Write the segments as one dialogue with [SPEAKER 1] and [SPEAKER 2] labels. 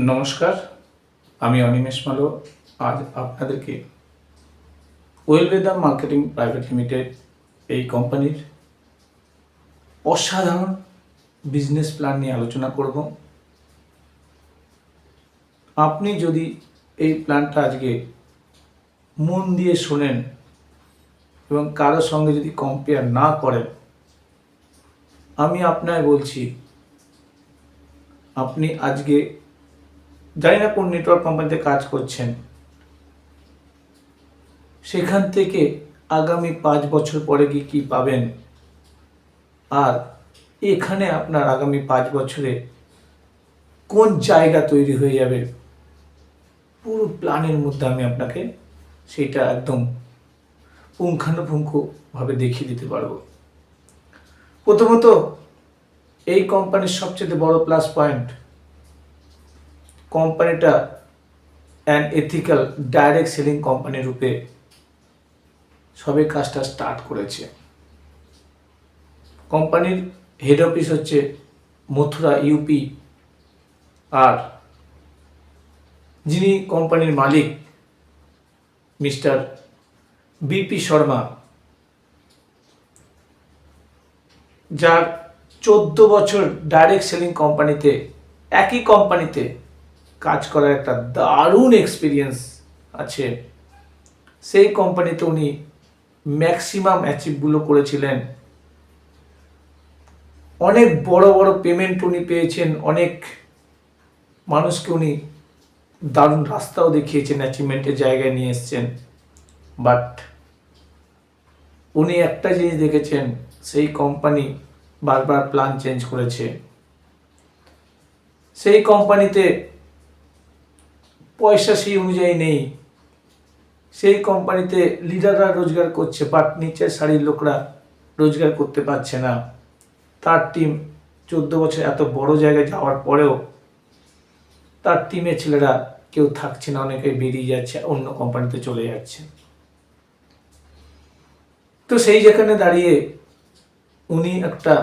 [SPEAKER 1] নমস্কার, আমি অনিমেষ মালো। আজ আপনাদেরকে ওয়েলবেদা মার্কেটিং প্রাইভেট লিমিটেড এই কোম্পানির অসাধারণ বিজনেস প্ল্যান নিয়ে আলোচনা করব। আপনি যদি এই প্ল্যানটা আজকে মন দিয়ে শোনেন এবং কারোর সঙ্গে যদি কম্পেয়ার না করেন, আমি আপনায় বলছি আপনি আজকে জানি না কোন নেটওয়ার্ক কোম্পানিতে কাজ করছেন, সেখান থেকে আগামী 5 বছর পরে গিয়ে কী পাবেন, আর এখানে আপনার আগামী 5 বছরে কোন জায়গা তৈরি হয়ে যাবে, পুরো প্ল্যানের মধ্যে আমি আপনাকে সেটা একদম পুঙ্খানুপুঙ্খভাবে দেখিয়ে দিতে পারবো। প্রথমত, এই কোম্পানির সবচেয়ে বড় প্লাস পয়েন্ট, কোম্পানিটা an ethical direct selling company রূপে সবে কাজটা স্টার্ট করেছে। কোম্পানির হেড অফিস হচ্ছে মথুরা ইউপি, আর যিনি কোম্পানির মালিক মিস্টার বিপি শর্মা, যার 14 বছর ডাইরেক্ট সেলিং কোম্পানিতে, একই কোম্পানিতে কাজ করার একটা দারুণ এক্সপিরিয়েন্স আছে। সেই কোম্পানিতে উনি ম্যাক্সিমাম অ্যাচিভগুলো করেছিলেন, অনেক বড় বড় পেমেন্ট উনি পেয়েছেন, অনেক মানুষকে উনি দারুণ রাস্তাও দেখিয়েছেন, অ্যাচিভমেন্টের জায়গায় নিয়ে এসছেন। বাট উনি একটা জিনিস দেখেছেন, সেই কোম্পানি বারবার প্ল্যান চেঞ্জ করেছে। সেই কোম্পানিতে পয়সা সেই অনুযায়ী নেই, সেই কোম্পানিতে লিডাররা রোজগার করছে, বাট নিচের সারির লোকরা রোজগার করতে পারছে না। তার টিম 14 বছর এত বড় জায়গায় যাওয়ার পরেও তার টিমের ছেলেরা কেউ থাকছে না, অনেকে বেরিয়ে যাচ্ছে, অন্য কোম্পানিতে চলে যাচ্ছে। তো সেই যেখানে দাঁড়িয়ে উনি একটা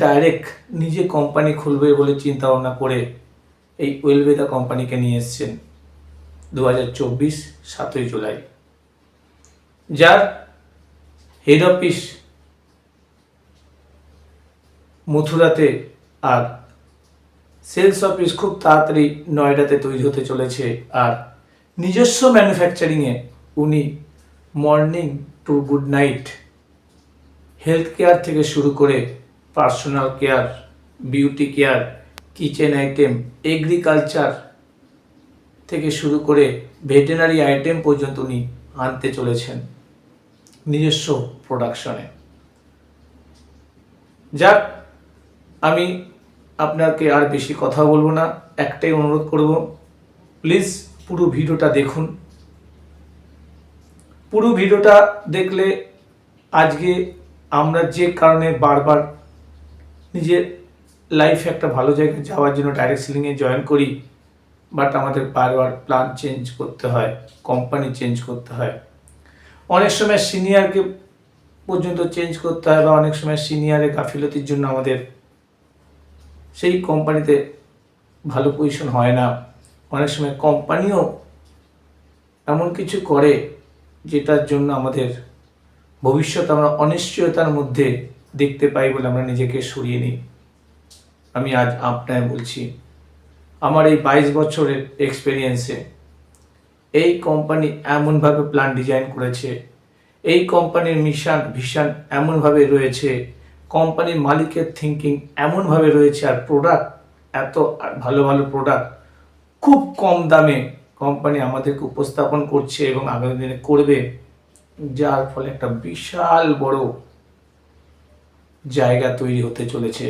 [SPEAKER 1] ডাইরেক্ট নিজে কোম্পানি খুলবে বলে চিন্তা ভাবনা করে এই ওয়েলবেদা কোম্পানিকে নিয়ে এসছেন 2024 7ই জুলাই, যার হেড অফিস মথুরাতে, আর সেলস অফিস খুব তাড়াতাড়ি নয়ডাতে তৈরি হতে চলেছে। আর নিজস্ব ম্যানুফ্যাকচারিংয়ে উনি morning to good night, health care থেকে শুরু করে personal care, beauty care, kitchen item, agriculture থেকে শুরু করে ভেটেনারি আইটেম পর্যন্ত উনি আনতে চলেছেন নিজস্ব প্রোডাকশনে। যাক, আমি আপনাকে আর বেশি কথা বলবো না, একটাই অনুরোধ করব, প্লিজ পুরো ভিডিওটা দেখুন। পুরো ভিডিওটা দেখলে আজকে আমরা যে কারণে বারবার নিজের লাইফে একটা ভালো জায়গায় যাওয়ার জন্য ডাইরেক্ট সেলিংয়ে জয়েন করি, বাট আমাদের বারবার প্ল্যান চেঞ্জ করতে হয়, কোম্পানি চেঞ্জ করতে হয়, অনেক সময় সিনিয়রকে পর্যন্ত চেঞ্জ করতে হয়, বা অনেক সময় সিনিয়রের গাফিলতির জন্য আমাদের সেই কোম্পানিতে ভালো পজিশন হয় না। অনেক সময় কোম্পানিও এমন কিছু করে যেটার জন্য আমাদের ভবিষ্যৎ আমরা অনিশ্চয়তার মধ্যে দেখতে পাই বলে আমরা নিজেকে সরিয়ে নিই। আমি আজ আপনায় বলছি, আমার এই 22 বছরের এক্সপিরিয়েন্সে এই কোম্পানি এমনভাবে প্ল্যান ডিজাইন করেছে, এই কোম্পানির মিশন ভিশন এমনভাবে রয়েছে, কোম্পানির মালিকের থিঙ্কিং এমনভাবে রয়েছে, আর প্রোডাক্ট এত ভালো ভালো প্রোডাক্ট খুব কম দামে কোম্পানি আমাদেরকে উপস্থাপন করছে এবং আগামী দিনে করবে, যার ফলে একটা বিশাল বড় জায়গা তৈরি হতে চলেছে।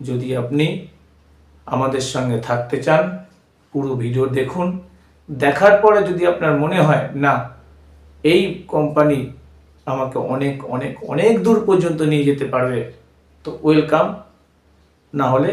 [SPEAKER 1] যদি আপনি আমাদের সঙ্গে থাকতে চান, পুরো ভিডিও দেখুন। দেখার পরে যদি আপনার মনে হয় না এই কোম্পানি আমাকে অনেক অনেক অনেক দূর পর্যন্ত নিয়ে যেতে পারবে, তো ওয়েলকাম, না হলে